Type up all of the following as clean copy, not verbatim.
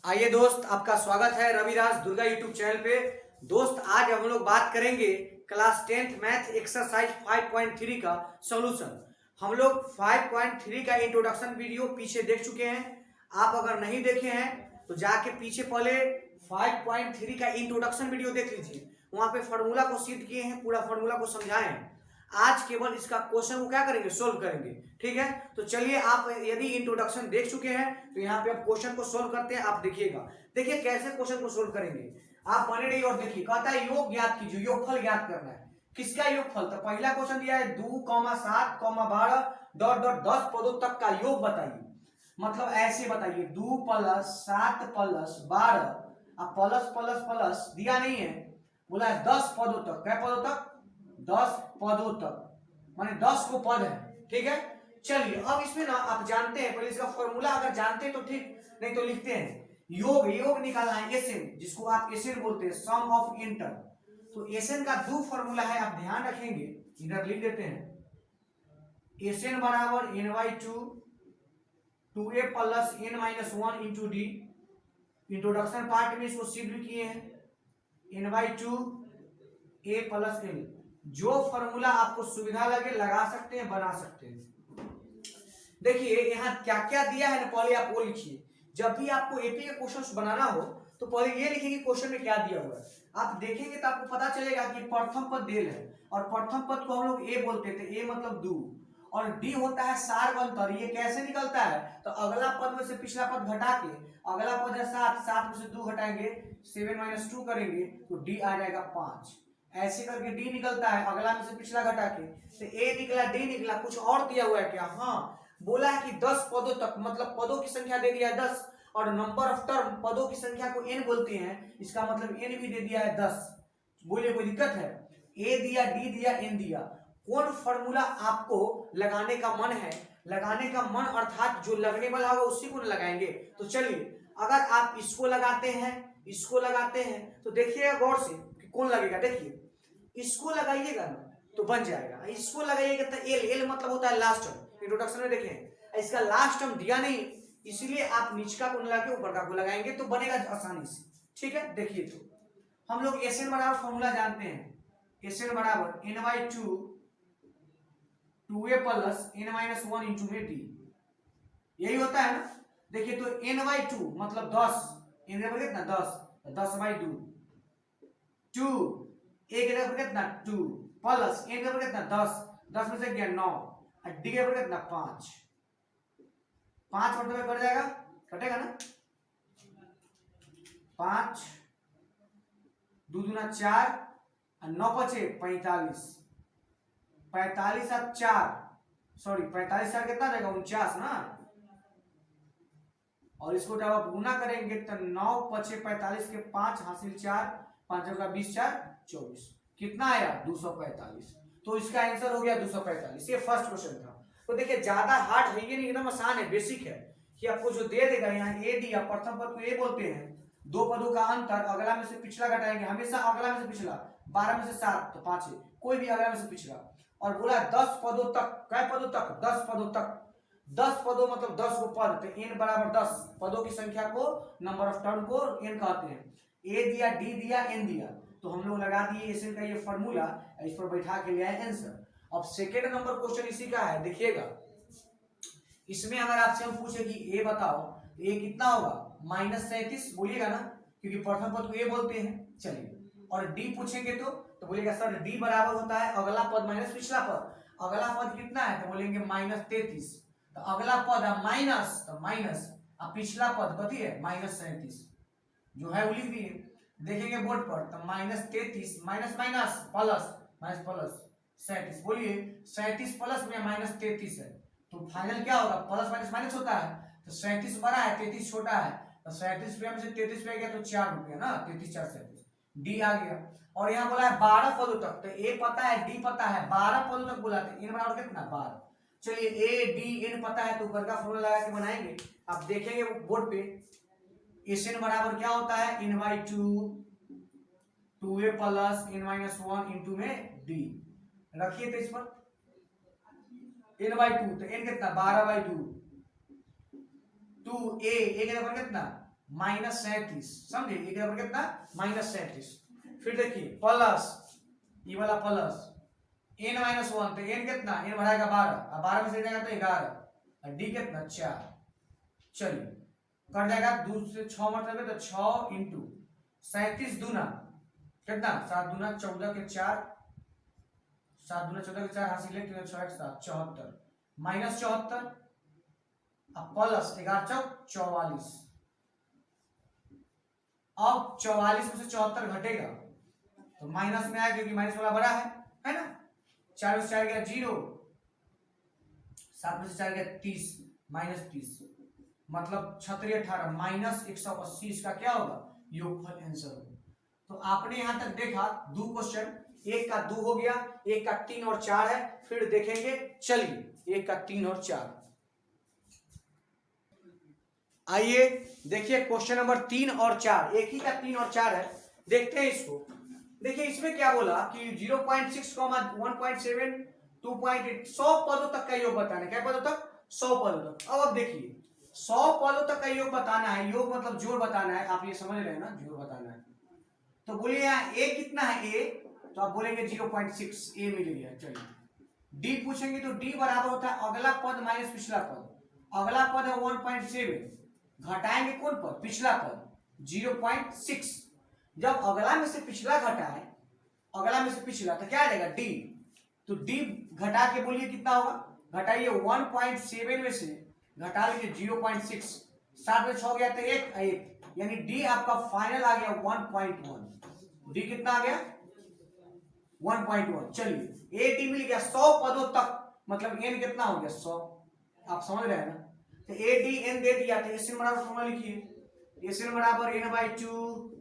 आइए दोस्त, आपका स्वागत है रविराज दुर्गा यूट्यूब चैनल पे। दोस्त, आज हम लोग बात करेंगे क्लास 10th मैथ एक्सरसाइज 5.3 का सॉल्यूशन। हम लोग 5.3 का इंट्रोडक्शन वीडियो पीछे देख चुके हैं। आप अगर नहीं देखे हैं तो जाके पीछे पहले 5.3 का इंट्रोडक्शन वीडियो देख लीजिए। वहां पे फॉर्मूला को सिद्ध किए हैं, पूरा फॉर्मूला को समझाए हैं। आज केवल इसका क्वेश्चन को क्या करेंगे, सोल्व करेंगे। ठीक है, तो चलिए, आप यदि इंट्रोडक्शन देख चुके हैं तो यहाँ पे आप क्वेश्चन को सोल्व करते हैं। आप देखिएगा, देखिए कैसे क्वेश्चन को सोल्व करेंगे। आप बने रहिए और देखिए। कहता है योग ज्ञात कीजिए, योगफल ज्ञात करना है। किसका योगफल? तो पहला क्वेश्चन दिया है 2, 7, 12 डॉट डॉट 10 पदों तक का योग बताइए। मतलब ऐसे बताइए, 2 + 7 + 12 अब प्लस प्लस प्लस दिया नहीं है, बोला है 10 पदों तक। क्या पदों तक? 10 पदों तक, माने 10 को पद है। ठीक है, चलिए अब इसमें ना आप जानते हैं, पहले इसका फॉर्मूला अगर जानते हैं तो ठीक, नहीं तो लिखते हैं। योग योग निकालना है, एसएन, जिसको आप एसएन बोलते हैं, सम ऑफ इंटर। तो एसएन का दो फॉर्मूला है, आप ध्यान रखेंगे, इधर लिख देते हैं। एसएन बराबर n/2 2a + n-1 into D. Introduction part में इसको सिद्ध किए हैं, n/2 a + l। जो फॉर्मूला आपको सुविधा लगे लगा सकते हैं, बना सकते हैं। देखिए यहाँ क्या क्या दिया है ना, पहले आप वो लिखिए। जब भी आपको एपी के क्वेश्चंस बनाना हो तो पहले ये लिखिए कि क्वेश्चन में क्या दिया हुआ है। आप देखेंगे तो आपको पता चलेगा कि प्रथम पद देल है, और प्रथम पद को हम लोग ए बोलते थे, ए मतलब 2, और डी होता है सार्वंतर। ये कैसे निकलता है? तो अगला पद में से पिछला पद घटा के, अगला पद है 7, 7 में से 2 घटाएंगे, 7 - 2 करेंगे तो डी आ जाएगा 5। ऐसे करके डी निकलता है, अगला में से पिछला घटा के, तो ए निकला, डी निकला। कुछ और दिया हुआ है क्या? हाँ, बोला है कि 10 पदों तक, मतलब पदों की संख्या दे दिया है 10, और नंबर ऑफ टर्म, पदों की संख्या को n बोलते हैं, इसका मतलब n भी दे दिया है 10। बोलिए कोई दिक्कत है? ए दिया, डी दिया, n दिया। कौन फॉर्मूला आपको लगाने का मन है, लगाने का मन अर्थात जो लगने वाला होगा उसी को लगाएंगे। तो चलिए, अगर आप इसको लगाते हैं, इसको लगाते हैं, तो देखिएगा गौर से कि कौन लगेगा। देखिए, इसको लगाइएगा ना तो बन जाएगा, इसको लगाइएगा तो एल, एल मतलब होता है लास्ट टर्म। इंट्रोडक्शन में देखें, इसका लास्ट टर्म दिया नहीं, इसलिए आप नीचका को लगा के ऊपर का को लगाएंगे तो बनेगा आसानी से। ठीक है, देखिए तो हम लोग एसएन बराबर फॉर्मूला जानते हैं। एसएन बराबर n/2 2a + n-1 इंटू में डी, यही होता है ना। देखिए तो n/2 मतलब 10, n बराबर कितना? 10, 10/2 2, a के बराबर कितना? 2 प्लस n के बराबर कितना? 10, 10 में से गया 9, और d के बराबर कितना? 5। 5 मतलब कट जाएगा, कटेगा ना। 5 2 दूना 4 और 9 बचे 45। 45 और 4, सॉरी 45 4 कितना रहेगा? 49 ना। और इसको जब आप गुना करेंगे तो 9 बचे 45 के 5 हासिल 4, 5 का 20, 4 24, कितना आया? 245। तो इसका आंसर हो गया 245। ये फर्स्ट क्वेश्चन था। तो देखिए ज्यादा हार्ड है ये नहीं, एकदम आसान है, बेसिक है। कि आपको जो दे देगा यहाँ ए डी, प्रथम पद को ए बोलते हैं, दो पदों का अंतर, अगला में से पिछला घटाएंगे, हमेशा अगला में से पिछला। 12 में से 7 तो 5 है, कोई भी अगला में से पिछला। और बोला 10 पदों तक। कै पदों तक? 10 पदों तक। 10 पदों मतलब 10 को पद, तो n बराबर 10 पदों की संख्या को, नंबर ऑफ टर्म को n कहते हैं। ए दिया, डी दिया, n दिया, तो हम लोग लगा दिए एसएन का ये फॉर्मूला, इस पर बैठा के ले आए आंसर। अब सेकेंड नंबर क्वेश्चन इसी का है, देखिएगा। इसमें अगर आपसे हम पूछे कि ए बताओ, ए कितना होगा? -37 बोलिएगा ना, क्योंकि प्रथम पद को ए बोलते हैं। चलिए, और डी पूछेंगे तो बोलिएगा सर डी बराबर होता है अगला पद माइनस पिछला पद। अगला पद कितना है? तो बोलेंगे -33। तो अगला पद है माइनस, तो माइनस, अब पिछला पद कथी है? -37, जो है वो लिख दिए। देखेंगे बोर्ड पर तो -33 minus minus plus, minus plus 37। बोलिए 37 प्लस में -33 है, तो फाइनल क्या होगा? प्लस माइनस माइनस होता है, तो 37 बड़ा है, 33 छोटा है, तो 37 रुपया में से 33 रुपया गया तो 4 रुपया ना, 33 4 37, डी आ गया। और यहाँ बोला है 12 पदों तक, तो ए पता है, डी पता है, 12 पदों तक बोला था, इन बराबर कितना? 12। चलिए ए डी एन पता है, तो ऊपर का फॉर्मूला लगा के बनाएंगे। आप देखेंगे बोर्ड पे, एसएन बराबर क्या होता है? n/2 2a + n-1 इंटू में डी। रखिए तो इस पर n/2, तो n कितना? 12/2, 2a, a के बराबर कितना? -37, समझे, एक बराबर कितना -37। फिर देखिए प्लस ये वाला प्लस n-1, तो n कितना, n बढ़ाएगा 12, अब 12 में से जाएगा तो 11, और d कितना 4। चलिए कट जाएगा, 2 से 6 मतलब तो 6 इंटू 37 दूना कितना 7 दूना 14 के 4, 7 दूना 14 के 4 हासिल है, 6 1 7 74 -74, अब प्लस 11 चौक 44। अब 44 में से 74 घटेगा तो माइनस में आएगा, क्योंकि माइनस वाला बड़ा है ना। 4 में से 4 गया 0, 7 में से 4 गया 30, -30, मतलब 36 18 -180, इसका क्या होगा योगफल आंसर होगा। तो आपने यहां तक देखा 2 क्वेश्चन, एक का 2 हो गया, एक का 3 और 4 है, फिर देखेंगे। चलिए एक का 3 और 4, आइए देखिए क्वेश्चन नंबर 3 और 4, एक ही का 3 और 4 है, देखते हैं इसको। देखिए इसमें क्या बोला कि 0.6, 1.7, 2.8, 100 पदों तक का योग बताना है। क्या पदों तक, 100 पदों तक। अब देखिए 100 पदों तक का योग बताना है, योग मतलब जोड़ बताना है, आप ये समझ रहे हैं ना, जोड़ बताना है। तो बोलिए यहाँ a कितना है, a, तो आप बोलेंगे 0.6, a मिल गया। चलिए d पूछेंगे तो d बराबर होता है अगला पद माइनस पिछला पद। अगला पद है 1.7, घटाएंगे कौन पद, पिछला पद 0.6। जब अगला में से पिछला घटाए, अगला में से पिछला, तो क्या आ जाएगा d, तो d घटा के बोलिए कितना होगा, घटाइए 1.7 में से घटा लीजिए 0.6, 7 में 6 गया तो 1, यानी d आपका फाइनल आ गया 1.1। d कितना आ गया 1.1। चलिए a d मिल गया 100 पदों तक, मतलब n कितना हो गया 100, आप समझ रहे हैं ना। तो a d n दे दिया, तो SN बराबर फॉर्मूला लिखिए, SN बराबर n/2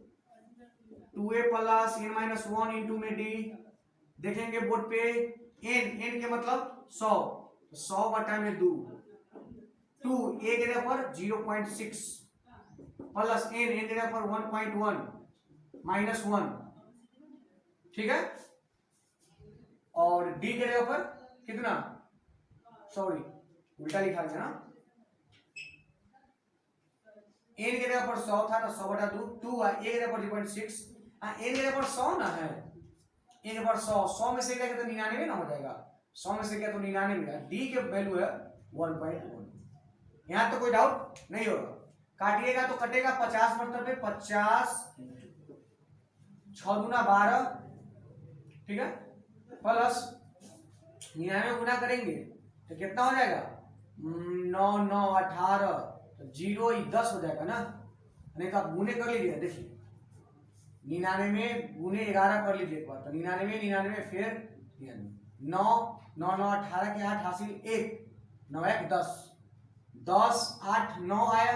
2a plus n-1 into में d। देखेंगे बोर्ड पे n के मतलब 100, 100 बटा में 2, 2 a के जगह पर 0.6 प्लस n के जगह पर 1.1 -1, ठीक है। और d के जगह पर कितना, सॉरी उल्टा लिखा है ना, n के जगह पर 100 था तो 100 बटा 2, 2 a के जगह पर 0.6, n के जगह पर 100 ना है, n के पर 100, 100 में से क्या तो 99 ना हो जाएगा, 100 में से क्या तो 99, d के वैल्यू है 1.1। यहां तो कोई डाउट नहीं होगा। काटिएगा तो कटेगा 50 मतलब 50, 6 दूना 12, ठीक है, प्लस 99 गुना करेंगे तो कितना हो जाएगा 9 9 18, तो 0 10 हो जाएगा ना, नहीं तो आप गुने कर लीजिए। देखिए 99 में गुने 11 कर लीजिए एक बार, तो 99 99 फिर 9 9 9 18 के 8 हासिल 1, 9 1 10, 10 8 9 आया,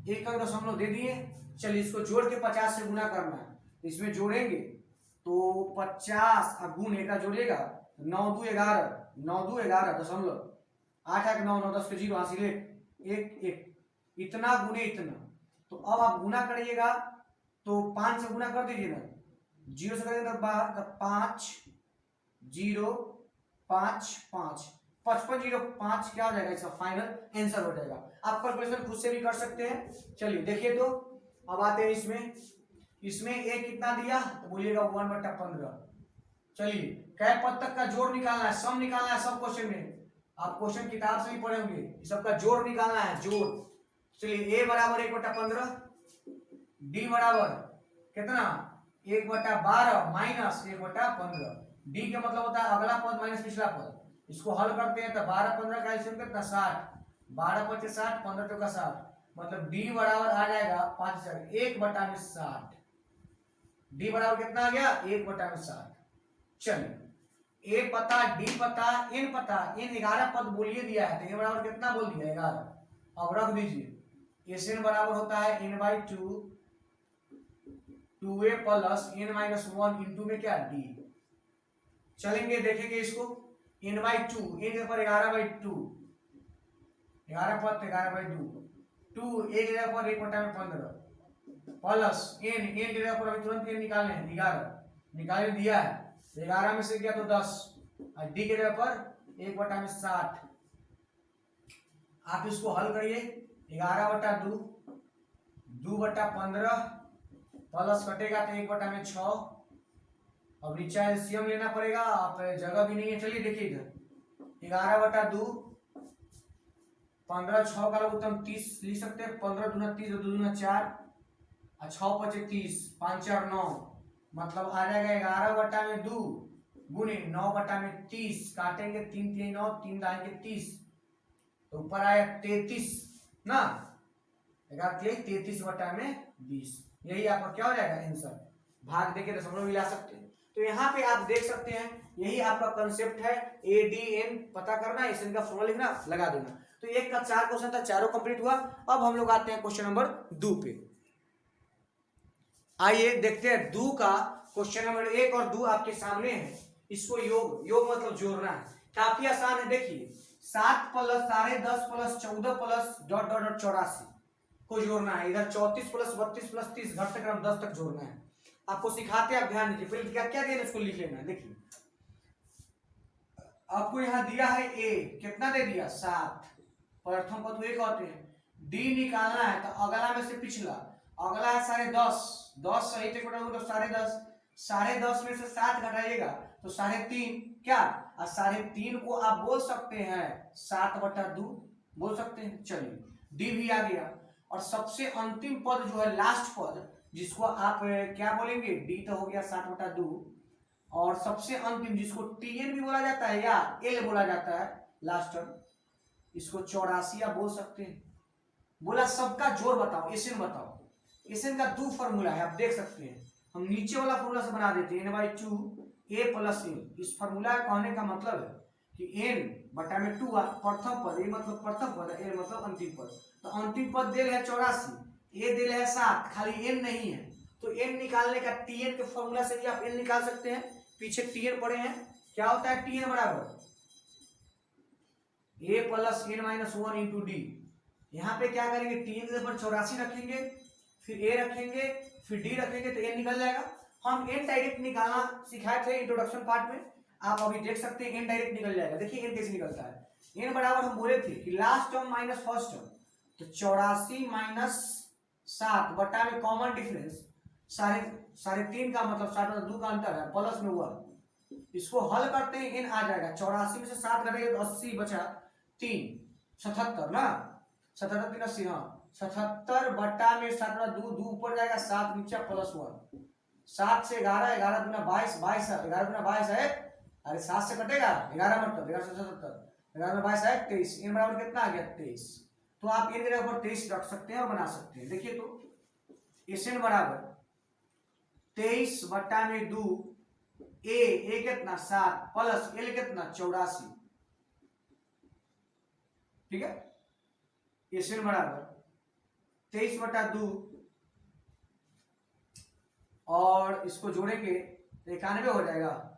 1 का दशमलव दे दिए। चलिए इसको जोड़ के 50 से गुना करना है, इसमें जोड़ेंगे तो 50 अब गुण एक का जोड़िएगा 9 2 11, 9 2 11 दशमलव 8 1 9 9 10 के 0 हासिल 1 1, इतना गुने इतना। तो अब आप गुना करिएगा तो 5 से गुना कर दीजिए ना, 0 से करेंगे तो 5 0 5 5 55 0 5 क्या हो जाएगा, इसका फाइनल आंसर हो जाएगा। आप कैलकुलेशन खुद से भी कर सकते हैं। चलिए देखिए, तो अब आते हैं इसमें a कितना दिया, तो बोलिएगा 1/15। चलिए कै पद तक का जोड़ निकालना है, सम निकालना है, सब क्वेश्चन में आप क्वेश्चन किताब से ही पढ़े होंगे, सबका जोड़ निकालना है, जोड़। चलिए a बराबर 1/15, d बराबर कितना 1/12 माइनस 1/15, d के मतलब होता है अगला पद माइनस पिछला पद। इसको हल करते हैं तो 12 15 का एलसीएम कितना 60, 12 5 60, 15 2 का 60, मतलब d बराबर आ जाएगा 5 1/60। d बराबर कितना आ गया 1/60। चलिए a पता, d पता, n पता, n 11 पद बोलिए दिया है, तो a बराबर कितना बोल दिया 11। अब रख दीजिए, Sn बराबर होता है n/2 2a plus n-1 into में क्या d। चलेंगे देखेंगे इसको, n/2, n पर 11/2, 11 पद 11/2, 2 एक जगह पर 1/15 प्लस n की जगह पर अभी तुरंत n निकालने हैं 11 निकाल दिया है, 11 में से गया तो 10, और d की जगह पर 1/60। आप इसको हल करिए, 11/2 2/15 प्लस कटेगा तो 1/6। अब नीचे एलसीएम लेना पड़ेगा, आप जगह भी नहीं है। चलिए देखिए इधर 11/2, 15 6 का लघुत्तम 30 लिख सकते हैं। 15 दूना 30, 2 दूना 4 और 6 5 30, 5 4 9, मतलब आ जाएगा 11/2 गुने 9/30, काटेंगे 3 3 9, 3 दाएंगे 30, तो ऊपर आया 33 ना, 33/20। यही आपका क्या हो जाएगा आंसर। भाग देके दशमलव मिला सकते हैं। तो यहाँ पे आप देख सकते हैं यही आपका कंसेप्ट है। ADN पता करना, एसएन का फॉर्मूला लिखना, लगा देना। तो एक का 4 क्वेश्चन था, चारों कंप्लीट हुआ। अब हम लोग आते हैं क्वेश्चन नंबर 2 पे। आइए देखते हैं 2 का क्वेश्चन नंबर 1 और 2 आपके सामने है। इसको योग मतलब जोड़ना है, काफी आसान है। देखिए 7 प्लस 10.5 प्लस 14 प्लस ... 84 को जोड़ना है। इधर 34 प्लस 32 प्लस 30 घटते क्रम 10 तक जोड़ना है। आपको सिखाते हैं, आप ध्यान दीजिए। पहले क्या क्या देना उसको लिख लेना है। देखिए आपको यहाँ दिया है a, कितना दे दिया 7, प्रथम पद को 1 कहते हैं। d निकालना है तो अगला में से पिछला, अगला है 10.5, 10 सही थे तो 10.5, 10.5 में से 7 घटाइएगा तो 3.5 क्या, और 3.5 को आप बोल सकते हैं 7/2 बोल सकते हैं। चलिए d भी आ गया। और सबसे अंतिम पद जो है लास्ट पद, जिसको आप क्या बोलेंगे, d तो हो गया 7/2, और सबसे अंतिम जिसको tn भी बोला जाता है या l बोला जाता है लास्ट टर्म, इसको 84 बोल सकते हैं। बोला सबका जोड़ बताओ, एसएन बताओ। एसएन का 2 फॉर्मूला है, आप देख सकते हैं। हम नीचे वाला फॉर्मूला से बना देते हैं n/2 a + n। इस फॉर्मूला कहने का मतलब है कि n/2 प्रथम पद, a मतलब प्रथम पद, l मतलब अंतिम पद। तो अंतिम पद दिल है 84, a दिल है 7, खाली n नहीं है। तो n निकालने का tn के फॉर्मूला से भी आप n निकाल सकते हैं। पीछे tn पड़े हैं, क्या होता है tn बराबर a + n - 1 × d। यहाँ पे क्या करेंगे, tn के ऊपर 84 रखेंगे, फिर a रखेंगे, फिर d रखेंगे तो n निकल जाएगा। हम n डायरेक्ट निकालना सिखाए थे इंट्रोडक्शन पार्ट में, आप अभी देख सकते हैं n डायरेक्ट निकल जाएगा। देखिए n कैसे निकलता है। n बराबर हम बोले थे कि last term minus first term, तो 84 - 7 बटा में कॉमन डिफरेंस 3.5 का मतलब 7/2 का अंतर है, प्लस में 1। इसको हल करते हैं n आ जाएगा। 84 में से 7 घटेगा तो 80 बचा 3, 77 ना, 77 3 80, हाँ 77 बटा में 7/2, 2 ऊपर जाएगा 7 नीचे प्लस 1। 7 से 11, 11 दूना 22, 22 11 दूना 22 है, अरे 7 से कटेगा 11 मतलब 11 से 77, 11 में 22 है 23। n बराबर कितना आ गया 23। तो आप n के जगह पर 23 रख सकते हैं और बना सकते हैं। देखिए तो Sn बराबर 23/2 a कितना 7 प्लस l कितना 84, ठीक है। Sn बराबर 23/2 और इसको जोड़ेंगे तो 91 हो जाएगा।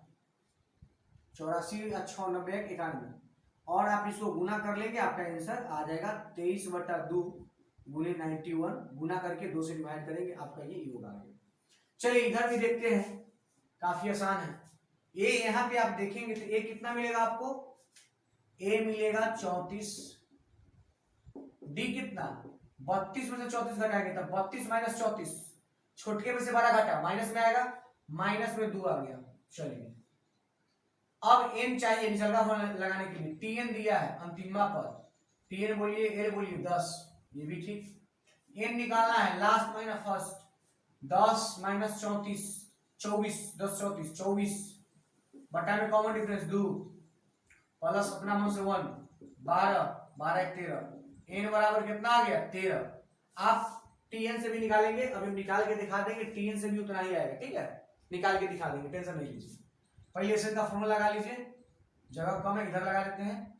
84 × 6 90 91, और आप इसको गुना कर लेंगे, आपका आंसर आ जाएगा 23/2 गुने 91, गुना करके 2 से डिवाइड करेंगे, आपका ये योग आ गया। चलिए इधर भी देखते हैं, काफी आसान है। ए यहाँ पे आप देखेंगे तो ए कितना मिलेगा आपको, ए मिलेगा 34, डी कितना 32 में से 34 घटाएंगे तब 32 - 34, छोटके में से बड़ा घटा माइनस में आएगा, माइनस में 2 आ गया। चलिए अब n चाहिए निचलका लगाने के लिए, tn दिया है अंतिमा पद, tn बोलिए, l बोलिए 10, ये भी ठीक। n निकालना है लास्ट माइनस फर्स्ट, 10 - 34 24, 10 34 24 बटा में कॉमन डिफरेंस 2 प्लस अपना मन से 1 12 12 13, n बराबर कितना आ गया 13। आप tn से भी निकालेंगे, अभी निकाल के दिखा देंगे, tn से भी उतना ही आएगा, ठीक है, निकाल के दिखा देंगे, टेंशन नहीं लीजिए। पहले एसएन का फॉर्मूला लगा लीजिए, जगह कम है इधर लगा लेते हैं।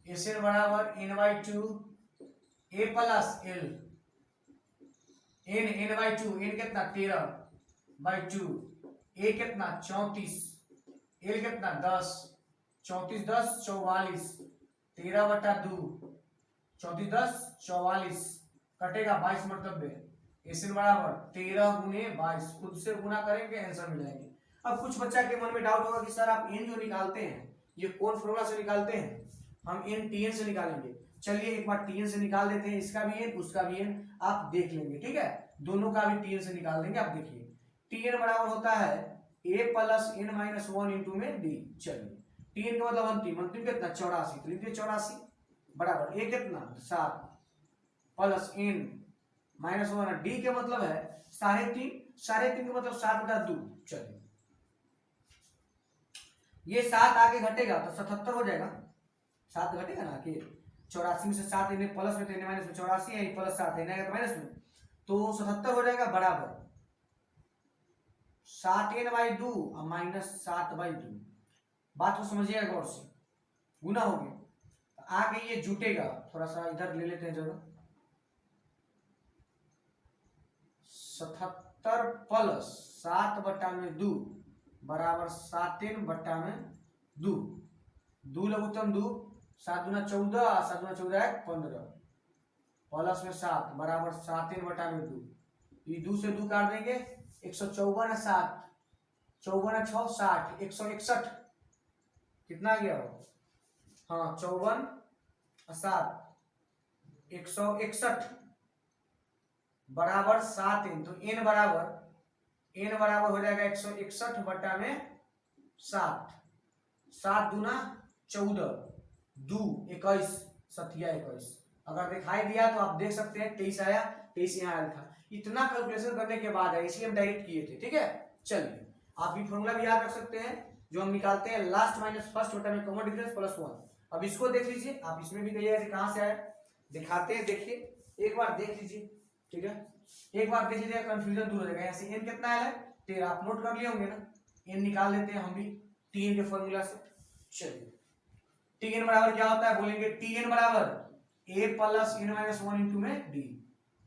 एसएन बराबर n/2 a + l, n/2, n कितना 13/2, a कितना 34, l कितना 10, 34 10 44, 13/2, 34 10 44 कटेगा 22 मरतबे। एसएन बराबर 13 × 22, खुद से गुना करेंगे आंसर मिल जाएगी। अब कुछ बच्चा के मन में डाउट होगा कि सर आप n जो निकालते हैं ये कौन फॉर्मूला से निकालते हैं, हम n tn से निकालेंगे। चलिए एक बार टी एन से निकाल देते हैं, इसका भी एन उसका भी एन आप देख लेंगे, ठीक है, दोनों का भी टी एन से निकाल देंगे। आप देखिए टी एन बराबर होता है A plus N minus one into में डी। चलिए टी एन का मतलब अंतिम, अंतिम कितना 84, तो लिखिए 84 बराबर ए कितना 7 plus N minus one, d के मतलब है 3.5, 3.5 का मतलब 7/2। चलिए ये 7 आगे घटेगा तो 77 हो जाएगा, 7 घटेगा ना कि 84 में से 7 इन्हें प्लस में तो इन्हें माइनस में, 84 है प्लस 7 इन्हें तो माइनस में, तो 77 हो जाएगा बराबर 7n/2 और माइनस 7/2। बात को समझिएगा गौर से, गुना हो गया आगे ये जुटेगा, थोड़ा सा इधर ले लेते हैं जगह, 77 प्लस 7/2 बराबर 7n/2, 2 लघुत्तम 2, 7 दूना 14, 7 दूना 14 15 प्लस में 7 बराबर 7n/2, ये 2 से 2 काट देंगे, 154 है 7, 54 है 6 60, 161 कितना आ गया हो, हाँ 54 7 161 बराबर 7n, तो n बराबर हो जाएगा 161/7, 7 दूना 14, 2 21 सतिया 21, अगर दिखाई दिया तो आप देख सकते हैं 23 आया, 23 यहाँ आया था। इतना कैलकुलेशन करने के बाद है, इसलिए हम डायरेक्ट किए थे, ठीक है। चलिए आप भी फॉर्मूला भी याद रख सकते हैं जो हम निकालते हैं, लास्ट माइनस फर्स्ट बटा में कॉमन डिफरेंस प्लस 1। अब इसको देख लीजिए, आप इसमें भी कहिएगा कहां से आया, दिखाते हैं, देखिए एक बार देख लीजिए, ठीक है, एक बार देख लीजिए, कंफ्यूजन दूर हो जाएगा। यहाँ से n कितना है 13, आप नोट कर लिए होंगे ना, n निकाल लेते हैं हम भी tn के फॉर्मूला से। चलिए tn बराबर क्या होता है, बोलेंगे tn बराबर a plus n minus 1 into में डी।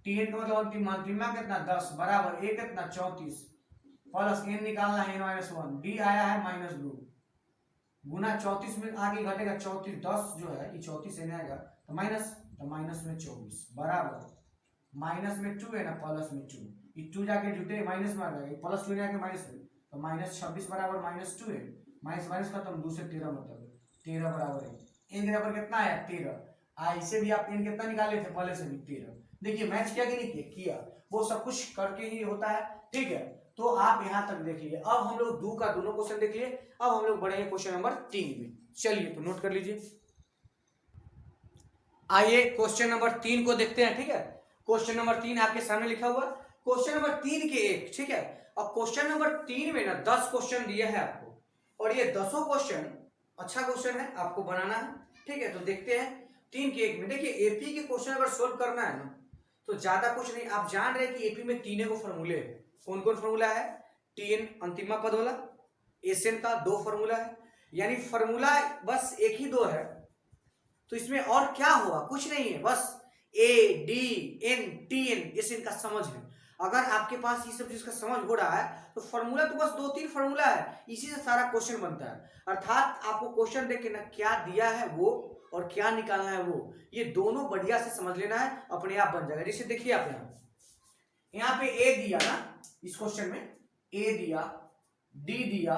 tn का मतलब अंतिम कितना 10 बराबर a कितना 34 प्लस n निकालना है n माइनस 1, डी आया है -2 गुना 34 में आगे घटेगा 34, 10 जो है ये 34 से आएगा तो माइनस में 24 बराबर माइनस में 2 है ना प्लस में 2, ये 2 जाके जुटे माइनस में आ जाएगा, प्लस 2 आके माइनस में, तो -26 बराबर -2 है, माइनस खत्म, 2 से 13 मतलब 13 बराबर है, n बराबर कितना है 13। इसे भी आप n कितना निकाले थे पहले से भी 13। देखिए मैच किया कि नहीं किया, किया, वो सब कुछ करके ही होता है, ठीक है। तो आप यहां तक देख लिए, अब हम लोग दो का दोनों क्वेश्चन देख लिए, अब हम लोग बढ़ेंगे क्वेश्चन नंबर 3 में। चलिए तो नोट कर लीजिए, आइए क्वेश्चन नंबर 3 को देखते हैं, ठीक है। क्वेश्चन नंबर 3 आपके सामने लिखा हुआ, क्वेश्चन नंबर 3 के 1, ठीक है। अब क्वेश्चन नंबर 3 में ना 10 क्वेश्चन दिया है आपको, और ये 10 क्वेश्चन अच्छा क्वेश्चन है, आपको बनाना है, ठीक है। तो देखते हैं 3 के 1 में। देखिए एपी के क्वेश्चन अगर सोल्व करना है ना तो ज्यादा कुछ नहीं, आप जान रहे हैं कि एपी में 3 फॉर्मूले है। कौन कौन फॉर्मूला है, टीएन अंतिमा पद वाला, एसएन का 2 फॉर्मूला है, यानी फॉर्मूला बस एक ही 2 है। तो इसमें और क्या हुआ, कुछ नहीं है, बस a d n t n s n का समझ है। अगर आपके पास ये सब चीज का समझ हो रहा है तो फॉर्मूला तो बस 2-3 फॉर्मूला है, इसी से सारा क्वेश्चन बनता है। अर्थात आपको क्वेश्चन देख के ना क्या दिया है वो और क्या निकालना है वो, ये दोनों बढ़िया से समझ लेना है, अपने आप बन जाएगा। जैसे देखिए आप यहाँ पे ए दिया ना, इस क्वेश्चन में ए दिया, डी दिया,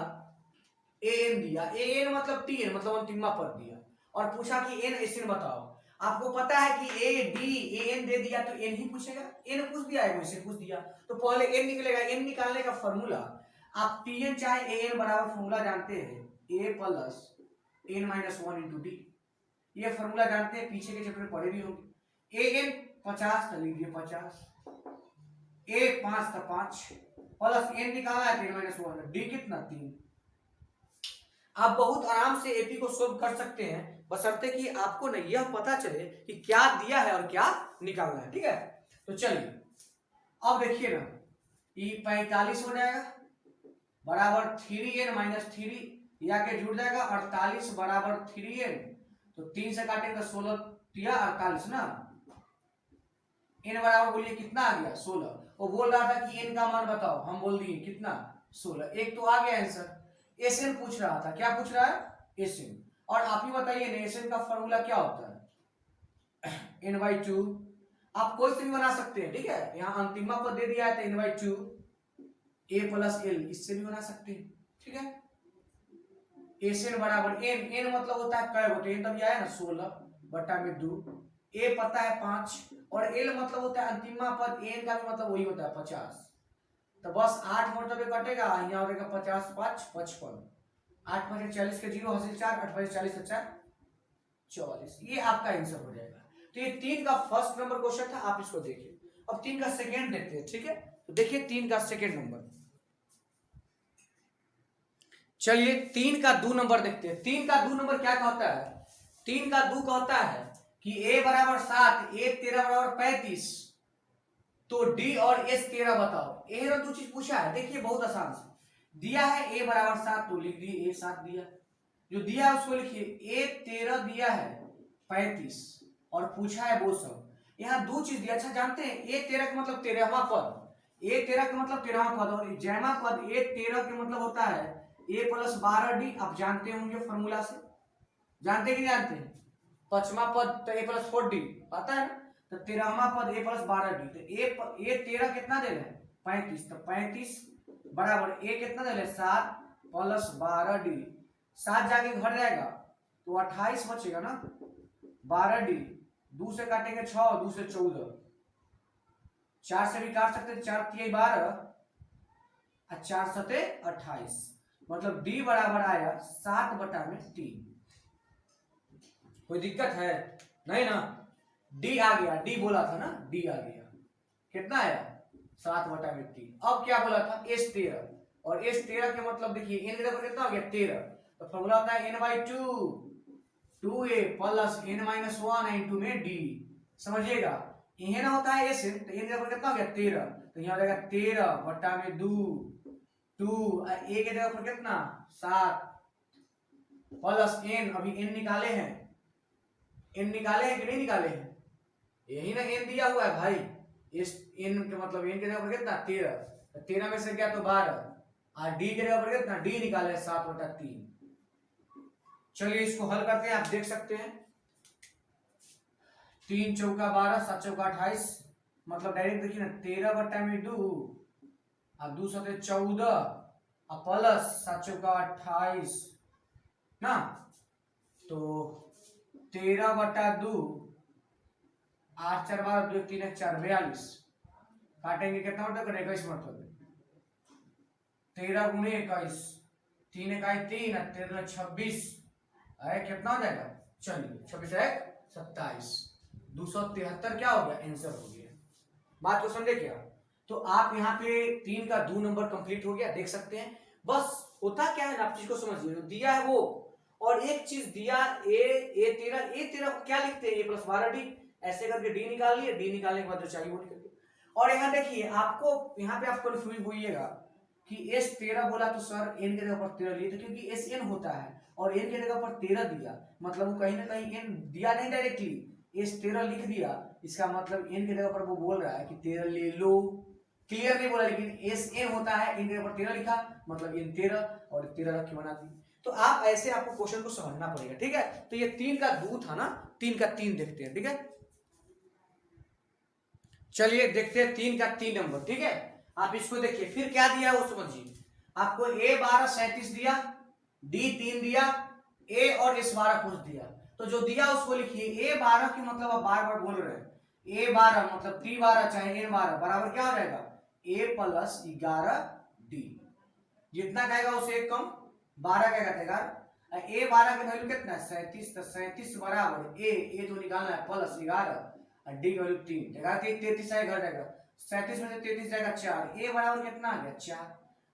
ए एन दिया, ए एन मतलब टी एन मतलब अंतिमा पद दिया, और पूछा कि एन एस एन बताओ। आपको पता है कि ए डी ए एन दे दिया तो एन ही पूछेगा, एन पूछ दिया है वैसे पूछ दिया तो पहले एन निकलेगा। एन निकालने का फॉर्मूला आप टी एन चाहे ए एन बराबर फॉर्मूला जानते हैं, A plus N minus 1 into D, ये फॉर्मूला जानते हैं, पीछे के चैप्टर में पढ़े भी होंगे। ए एन 50 तो लिख दिए 50, ए 5 तो 5 प्लस एन निकाला है 3 माइनस 1, डी कितना 3। आप बहुत आराम से एपी को सोल्व कर सकते हैं, बशर्ते कि आपको ना यह पता चले कि क्या दिया है और क्या निकालना है, ठीक है। तो चलिए अब देखिए ना, ये 45 हो जाएगा बराबर 3n माइनस 3, या के जुड़ जाएगा 48 बराबर 3n, तो 3 से काटेंगे तो 16 या 48 ना, n बराबर बोलिए कितना आ गया 16। वो बोल रहा था कि n का मान बताओ, हम बोल दिए कितना 16, एक तो आ गया आंसर। एसएन पूछ रहा था, क्या पूछ रहा है एसएन, और आप ही बताइए ना एसएन का फॉर्मूला क्या होता है n/2। आप कोई से भी बना सकते हैं, ठीक है, यहाँ अंतिमा पद दे दिया है तो n/2 a प्लस एल, इससे भी बना सकते हैं, ठीक है। एसएन बराबर n, n मतलब होता है कै गोटे, n तब आया ना 16 बटा में 2, ए पता है 5 और एल मतलब होता है अंतिमा पद, एन का भी मतलब वही होता है 50। तो बस 8 मतलब कटेगा, यहाँ हो जाएगा 50 5 55, 8 5 40 के 0 हासिल 4, 8 5 40 4 44, ये आपका आंसर हो जाएगा। तो ये 3 का फर्स्ट नंबर क्वेश्चन था, आप इसको देखिए। अब 3 का सेकेंड देखते हैं, ठीक है। तो देखिए 3 का सेकेंड नंबर, चलिए 3 का 2 नंबर देखते हैं। 3 का 2 नंबर क्या कहता है? 3 का 2 कहता है कि a बराबर 7, a 13 बराबर 35, तो d और s 13 बताओ। ये दो चीज पूछा है, देखिए बहुत आसान से दिया है, a बराबर 7 तो लिख दिए a 7 दिया, जो दिया है उसको लिखिए। a 13 दिया है 35 और पूछा है वो सब। यहाँ दो चीज दिया, अच्छा जानते हैं a 13 का मतलब 13वां पद, a 13 का मतलब 13वां पद, और जैमा पद a 13 के मतलब होता है a प्लस 12d। आप जानते होंगे फॉर्मूला से, जानते कि नहीं जानते? पचमा पद तो a प्लस 4d पता है ना, तो 13वां पद a प्लस 12d। तो a 13 कितना दे रहे हैं? 35, तो 35 बराबर a कितना दे रहे हैं? 7 प्लस 12d, 7 जाके घट जाएगा तो 28 बचेगा ना, 12d 2 से काटेंगे 6, 2 से 14, 4 से भी काट सकते, 4 3 12 और 4 7 28, मतलब d बराबर आया 7 बटा में 3। कोई दिक्कत है? नहीं ना, d आ गया, d बोला था ना, d आ गया, कितना आया? 7 बटा में 3। अब क्या बोला था? s 13, और s 13 के मतलब देखिए n के बराबर कितना हो गया? 13, तो फॉर्मूला होता है n/2, 2a plus n-1 into में d। समझिएगा, यह ना होता है s, तो n के बराबर कितना हो गया? 13, तो यहाँ हो जाएगा 13 बटा में 2, 2 a के जगह पर कितना? 7 प्लस n, अभी n निकाले हैं, n निकाले हैं कि नहीं निकाले हैं? यही ना n दिया हुआ है भाई, इस n के मतलब n के जगह पर कितना? 13, 13 में से क्या तो 12, और d के जगह पर कितना? d निकाले 7 बटा 3। चलिए इसको हल करते हैं, आप देख सकते हैं 3 चौका 12, 7 चौका 28, मतलब डायरेक्ट देखिए ना 13 बटा में 2 और 2 सते 14 और प्लस 7 चौका 28 ना, तो 13 बटा 2, 8 4 12, 2 3 1 4 42, काटेंगे कितना मतलब 21 मतलब 13 गुणे 21, 3 1 3 और 13 26, है कितना हो जाएगा? चलिए 26 1 27, 273 क्या हो गया? आंसर हो गया। बात को समझे क्या? तो आप यहाँ पे 3 का 2 नंबर कंप्लीट हो गया, देख सकते हैं। बस होता क्या है ना, आप चीज को समझिए, दिया है वो, और एक चीज दिया a 13 को क्या लिखते हैं? a प्लस 12d, ऐसे करके d निकाल लिए, d निकालने के बाद जो चाहिए वो निकल गया। और यहाँ देखिए, आपको यहाँ पे आप कंफ्यूज होइएगा कि s 13 बोला तो सर n के जगह पर 13 लिए, तो क्योंकि s n होता है और n के जगह पर 13 दिया, मतलब वो कहीं ना कहीं n दिया नहीं डायरेक्टली, s 13 लिख दिया, इसका मतलब n के जगह पर वो बोल रहा है कि 13 ले लो। क्लियर नहीं बोला, लेकिन s n होता है, n के जगह पर 13 लिखा, मतलब n 13 और 13 रख के बना दी। तो आप ऐसे आपको क्वेश्चन को समझना पड़ेगा, ठीक है। तो ये 3 का 2 था ना, 3 का 3 देखते हैं, ठीक है। चलिए देखते हैं 3 का 3 नंबर, ठीक है। आप इसको देखिए, फिर क्या दिया है वो समझिए। आपको a 12 37 दिया, d 3 दिया, a और s 12 पूछ दिया, तो जो दिया उसको लिखिए। a 12 की मतलब आप बार बार बोल रहे हैं, a 12 मतलब t 12 चाहे n 12 बराबर क्या हो जाएगा? a प्लस 11d, जितना कहेगा उसे एक कम, 12 का 11, a 12 की वैल्यू कितना है? 37, तो 37 बराबर a तो निकालना है प्लस 11 और d की वैल्यू 3, 11 33 आएगा, घर जाएगा 37 में से 33 जाएगा 4, a बराबर कितना आ गया? 4।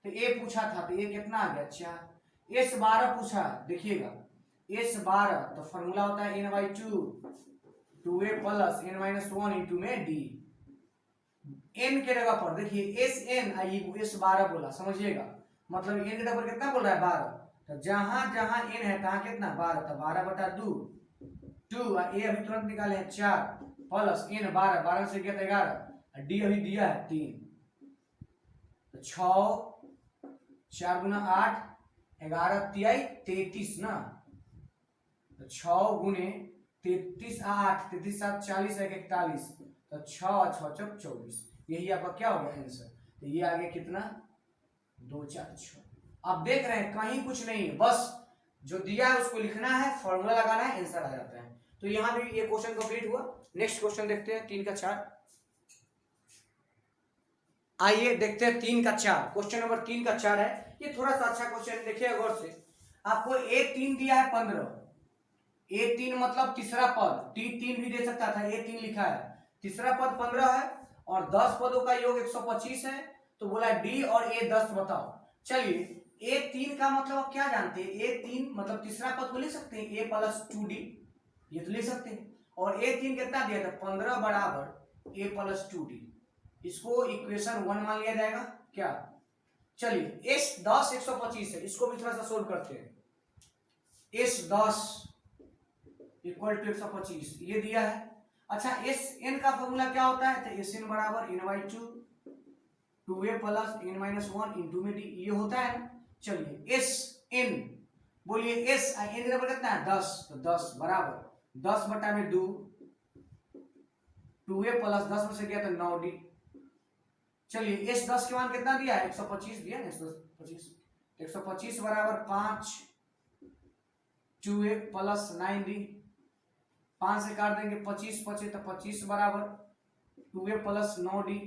तो a पूछा था तो a कितना आ गया? 4। s 12 पूछा, देखिएगा s 12 तो फॉर्मूला होता है n/2, 2a plus n-1 into में d। n के जगह पर देखिए sn आई s 12 बोला, समझिएगा, मतलब n के जगह पर कितना बोल रहा है? 12, तो जहां जहां n है तहां कितना? 12, तो 12 बटा 2, 2 और a अभी तुरंत निकाले हैं 4 प्लस n 12, 12 से गया 11, d अभी दिया है 3, तो 6 4 गुना 8 11 तिहाई 33 ना, तो 6 गुने 33 8 33 7 40 41, तो 6 और 6 24, यही आपका क्या हो गया आंसर। तो ये आ गया कितना? 2 4 6। अब देख रहे हैं कहीं कुछ नहीं है, बस जो दिया है उसको लिखना है, फॉर्मूला लगाना है, आंसर आ जाता है। तो यहाँ भी ये क्वेश्चन कंप्लीट हुआ। नेक्स्ट क्वेश्चन देखते हैं 3 का 4। आइए देखते हैं 3 का 4। क्वेश्चन नंबर 3 का 4 है। ये थोड़ा सा अच्छा क्वेश्चन देखिए गौर से। आपको A3 दिया है 15, A3 मतलब तीसरा पद, T3 भी दे सकता था, A3 लिखा है, तीसरा पद 15 है और 10 पदों का योग 125 है। तो बोला D और A 10 बताओ। चलिए A3 का मतलब आप क्या जानते हैं, A3 मतलब तीसरा पद को लिख सकते हैं A प्लस 2D, ये तो लिख सकते हैं। और A3 कितना दिया था 15 बराबर A प्लस 2D, इसको इक्वेशन 1 मान लिया जाएगा क्या। चलिए S10 125 है, इसको भी थोड़ा सा सोल्व करते हैं। S10 इक्वल टू 125 ये दिया है। अच्छा Sn का फॉर्मूला क्या होता है, तो Sn बराबर n/2 2a plus n-1 into में d, ये होता है ना। चलिए Sn बोलिए, S n बराबर कितना है 10, तो 10 बराबर 10 बटा में 2 2a प्लस 10 में से गया तो 9d। चलिए S10 के मान कितना दिया है 125 दिया ना, 125 बराबर 5 2a प्लस 9d, 5 से काट देंगे 25 बचे तो 25 बराबर 2a प्लस 9d।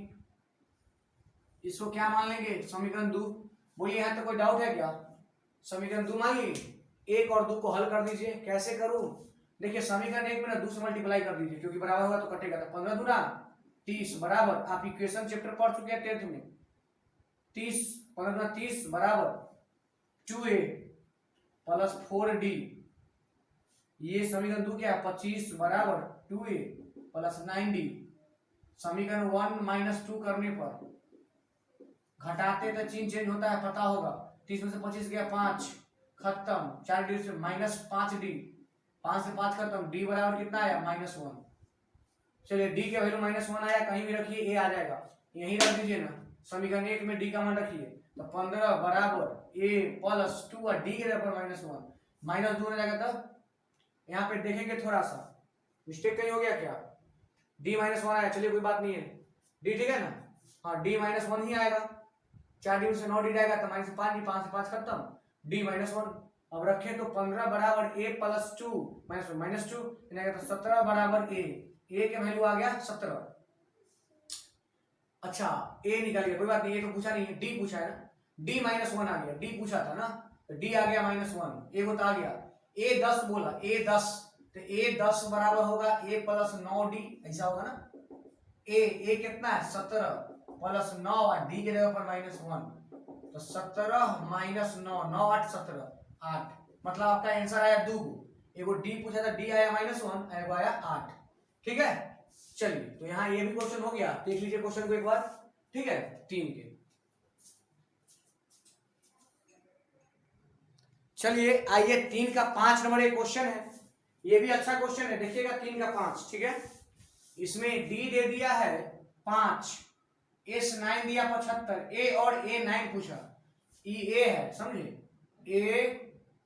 इसको क्या मान लेंगे समीकरण 2। बोलिए यहाँ तो कोई डाउट है क्या, समीकरण 2 मान लीजिए। 1 और 2 को हल कर दीजिए। कैसे करूं, देखिए समीकरण 1 में ना 2 से मल्टीप्लाई कर दीजिए, क्योंकि बराबर होगा तो कटेगा, तो 15 दूना 30 बराबर, आप इक्वेशन चैप्टर पढ़ चुके हैं 10th में, 30 15 दूना 30 बराबर 2a प्लस 4d। ये समीकरण 2 क्या है 25 बराबर 2a प्लस 9d। समीकरण 1 माइनस 2 करने पर घटाते तो चिन्ह चेंज होता है, पता होगा। 30 में से 25 गया 5, खत्म, 4d से माइनस 5d, 5 से 5 खत्म, d बराबर कितना आया -1। चलिए d के वैल्यू -1 आया, कहीं भी रखिए a आ जाएगा, यहीं रख दीजिए ना। समीकरण 1 में d का मान रखिए, तो 15 बराबर a प्लस 2 और d के बराबर -1 -2 हो जाएगा। तब यहाँ पे देखेंगे थोड़ा सा मिस्टेक कहीं हो गया क्या, d -1 आया, चलिए कोई बात नहीं है, d ठीक है ना, हाँ d -1 ही आएगा। 4d से 9d जाएगा तो -5d, 5 से 5 खत्म, d -1। अब रखे तो 15 बराबर a प्लस 2 -2 तो 17 बराबर a के वैल्यू आ गया 17। अच्छा a निकल गया, कोई बात नहीं, a तो पूछा नहीं है, d पूछा है ना, d -1 आ गया, d पूछा था ना, तो d आ गया -1, a को तो आ गया। a 10 बोला, a 10 तो a 10 बराबर होगा a प्लस 9d, ऐसा होगा ना। a कितना है 17 प्लस 9 और d के जगह पर -1, तो 17 माइनस 9, 9 8 17 8, मतलब आपका आंसर आया 2। एगो d पूछा था, d आया -1, एगो आया 8। ठीक है, चलिए तो यहाँ ये भी क्वेश्चन हो गया, देख लीजिए क्वेश्चन को एक बार। ठीक है 3 के। चलिए आइए 3 का 5 नंबर एक क्वेश्चन है, ये भी अच्छा क्वेश्चन है, देखिएगा 3 का 5। ठीक है, इसमें d दे दिया है 5, S9 दिया 75, a और a9 पूछा, ये a है समझे, a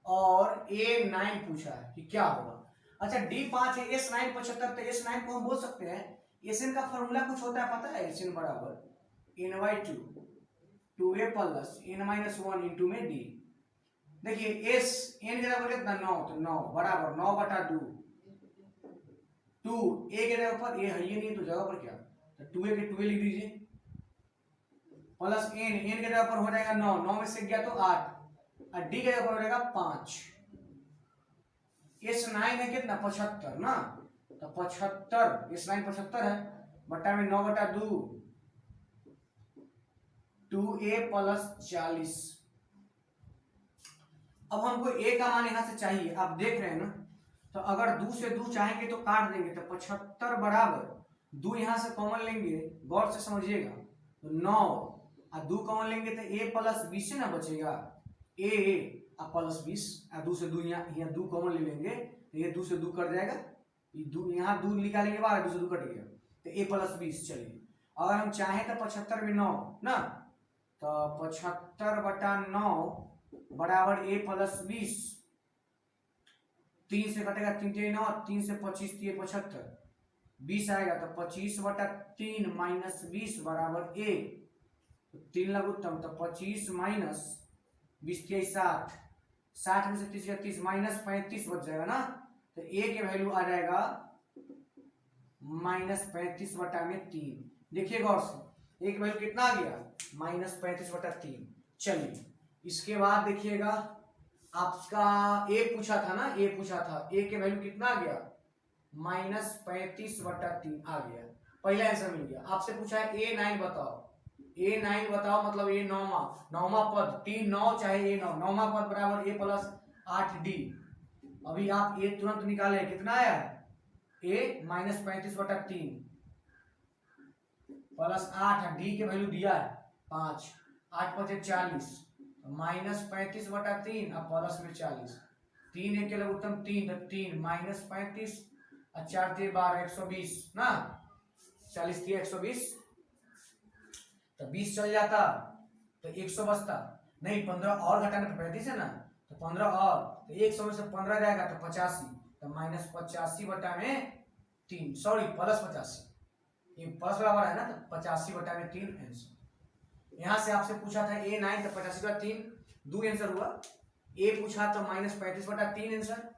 और a9 पूछा है कि क्या होगा। अच्छा d5 है, S9 75, तो S9 को हम बोल सकते हैं, Sn का फॉर्मूला कुछ होता है पता है, Sn बराबर n/2 2a plus n-1 into में d। देखिए s n के बराबर कितना 9, तो 9 बराबर 9 बटा 2 2 a के जगह पर a है ही नहीं, तो जगह पर क्या, तो 2a के 2a लिख दीजिए प्लस n के जगह पर हो जाएगा 9, 9 में से गया तो 8 और d के जगह पर हो जाएगा 5। S9 है कितना 75 ना, तो 75 S9 75 है, बटा में 9 बटा 2 2a प्लस 40। अब हमको a का मान यहां से चाहिए, आप देख रहे हैं ना, तो अगर 2 से 2 चाहेंगे तो काट देंगे, तो 75 बराबर 2 यहां से कॉमन लेंगे, गौर से समझिएगा, तो 9 और 2 कॉमन लेंगे तो a प्लस 20 ना बचेगा, a प्लस 20 और 2 से 2 यहाँ 2 कॉमन ले लेंगे, तो ये 2 से 2 कट जाएगा, ये 2 यहाँ 2 निकालेंगे बाहर, 2 से 2 कट गया, तो a प्लस 20। चलिए अगर हम चाहें तो 75 में 9 ना, तो 75 बटा 9 बराबर a प्लस 20, 3 से कटेगा 3 3 9, 3 से 25 3 75 20 आएगा, तो 25 बटा 3 माइनस 20 बराबर a, तो 3 लघुत्तम, तो 25 माइनस 20 60, 60 में से 30 30 माइनस 35 बच जाएगा ना, तो ए के वैल्यू आ जाएगा -35/3। देखिए गौर से ए की वैल्यू कितना आ गया, -35/3। चलिए इसके बाद देखिएगा आपका ए पूछा था ना, ए पूछा था, ए के वैल्यू कितना आ गया, -35/3 आ गया। पहला आंसर मिल गया। आपसे पूछा है A9 बताओ, A9 बताओ मतलब ए नौवा पद, 3 9 चाहे A9, नौवा पद बराबर A + 8D। अभी आप ए तुरंत निकाले, कितना आया A -35/3 + 8, डी के वैल्यू दिया है 5, 8 × 5 = 40, -35/3 और प्लस में 40, 3 1 के लघुत्तम 3, तो 3 -35 और 4 3 12, 120 ना, 40 3 120, तो 20 चल जाता तो 100 बचता, नहीं 15 और घटाना तो 35 है ना, तो 15 और, तो 100 में से 15 जाएगा तो 85, तो -85/3, सॉरी +85, ये प्लस बराबर है ना, तो 85/3 आंसर। यहाँ से आपसे पूछा था A9 तो 85/3, 2 आंसर हुआ। ए पूछा तो -35/3 आंसर,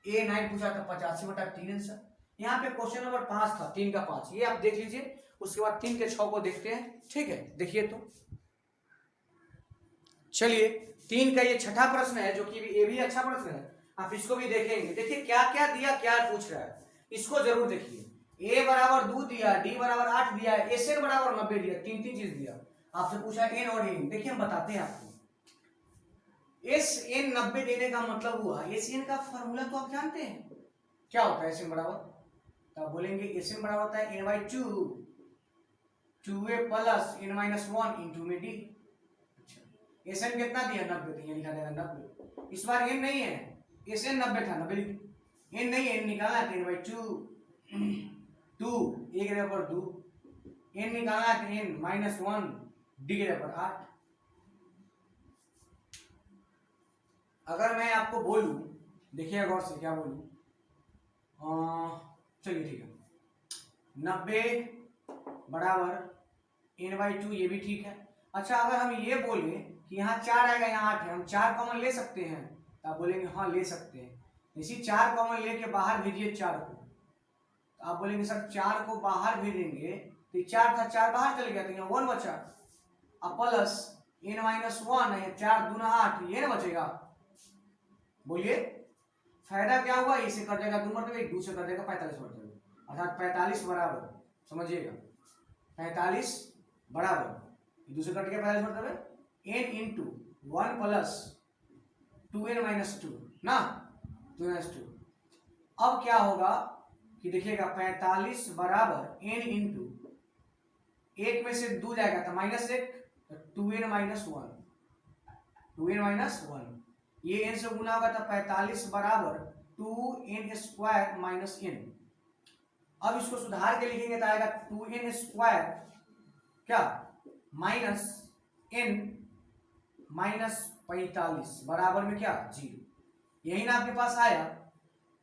A9 पूछा तो 85/3 आंसर। यहाँ पे क्वेश्चन नंबर 5 था, 3 का 5, ये आप देख लीजिए। उसके बाद 3 के 6 को देखते हैं, ठीक है। देखिए तो चलिए 3 का ये छठा प्रश्न है, जो कि ये भी अच्छा प्रश्न है, आप इसको भी देखेंगे। देखिए क्या क्या दिया, क्या पूछ रहा है, इसको जरूर देखिए। A बराबर 2 दिया, D बराबर 8 दिया, SN बराबर 90 दिया, 3 चीज दिया। आपसे पूछा N और N, देखिए हम बताते हैं आपको। SN 90 देने का मतलब हुआ, SN का फॉर्मूला तो आप जानते हैं क्या होता है। SN बराबर, तो आप बोलेंगे SN बराबर होता है N/2, 2A + N-1 इंटू में D। अच्छा SN कितना दिया, 90 दिया, लिखा जाएगा 90। इस बार N नहीं है, SN 90 था, 90 N नहीं है, N निकालना है, N/2 2 A के जगह पर 2, N निकालना है, N-1 D के जगह पर 8। अगर मैं आपको बोलूं, देखिए गौर से क्या बोलूं, चलिए ठीक है, 90 बराबर N/2, ये भी ठीक है। अच्छा अगर हम ये बोले कि यहाँ 4 आएगा, यहाँ 8 है, हम 4 कॉमन ले सकते हैं, तो आप बोलेंगे हाँ ले सकते हैं। इसी 4 कॉमन लेके बाहर भेजिए 4 को, तो आप बोलेंगे सर 4 को बाहर भेजेंगे तो 4 था, 4 बाहर चल गया, तो यहाँ 1 बचा, अब प्लस N-1 है, 4 दूना 8, ये ना बचेगा। बोलिए फायदा क्या हुआ, इसे कर देगा 2 मरतबे, 2 से कर देगा 45 मरतबे, अर्थात 45 बराबर, समझिएगा 45 बराबर 2 से कट गया 45 मरतबे N इंटू 1 + 2N-2 ना, 2N-2। अब क्या होगा कि देखिएगा 45 बराबर N इंटू 1 में से 2 जाएगा तो -1, 2N-1, 2N-1, ये n से गुना होगा तो 45 बराबर 2n² - n। अब इसको सुधार के लिखेंगे तो आएगा 2n² क्या -n -45 बराबर में क्या 0। यही ना आपके पास आया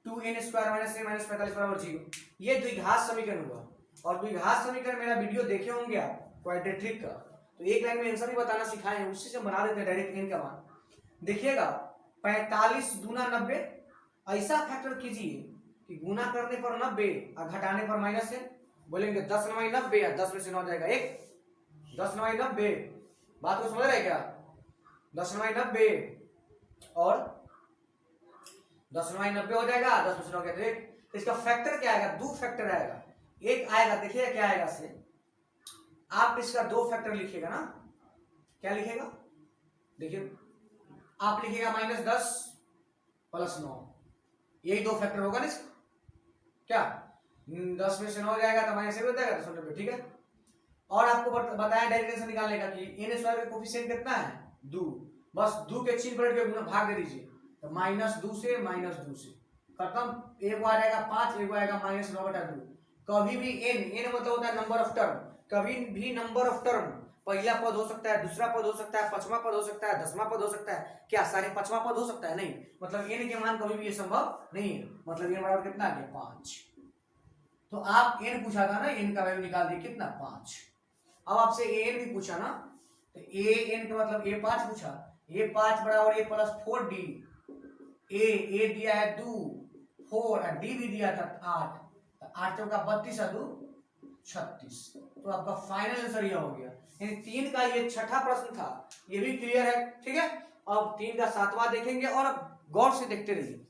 2n² - n - 45 बराबर 0। ये द्विघात समीकरण हुआ। और द्विघात समीकरण मेरा वीडियो देखे होंगे आप क्वाड्रेटिक का, तो एक लाइन में आंसर भी बताना सिखाए हैं, उसी से बना देते हैं डायरेक्ट n का मान। देखिएगा 45 दूना 90, ऐसा फैक्टर कीजिए कि गुना करने पर 90 और घटाने पर -n। बोलेंगे 10 9 90 या 10 में से 9 जाएगा 1, 10 9 90, बात को समझ रहे क्या, 10 9 90 और 10 9 90 हो जाएगा, 10 में से 9 गया तो 1। तो इसका फैक्टर क्या आएगा, 2 फैक्टर आएगा, एक आएगा, देखिएगा क्या आएगा से, आप इसका 2 फैक्टर लिखिएगा ना, क्या लिखेगा, देखिए आप लिखिएगा -10 + 9, यही 2 फैक्टर होगा ना इसका, क्या 10 में से 9 जाएगा तो -1 हो जाएगा, 90, ठीक है। और आपको बताया डेरिवेशन निकालने का कि n² का कोफिशिएंट कितना है 2, बस 2 के चिन्ह पलट के भाग दे दीजिए, तो -2 से -2 से खत्म, एक आ जाएगा 5, एक आएगा -9/2। कभी भी n मतलब होता है नंबर ऑफ टर्म, कभी भी नंबर ऑफ टर्म पहला पद हो सकता है, दूसरा पद हो सकता है, 5वां पद हो सकता है, 10वां पद हो सकता है, क्या सारे 5वां पद हो सकता है, नहीं, मतलब n के मान कभी भी ये संभव नहीं है, मतलब n बराबर कितना आ गया 5। तो आप n पूछा था ना, n का वैल्यू निकाल दिए कितना 5। अब आपसे an भी पूछा ना, तो an का मतलब a5 पूछा, a5 बराबर a + 4d, a दिया है 2, 4 और डी भी दिया था 8, तो 8 चौका 32 और 2 36। तो आपका फाइनल आंसर यह हो गया। यानी 3 का ये छठा प्रश्न था, ये भी क्लियर है। ठीक है, अब 3 का 7वां देखेंगे और अब गौर से देखते रहिए।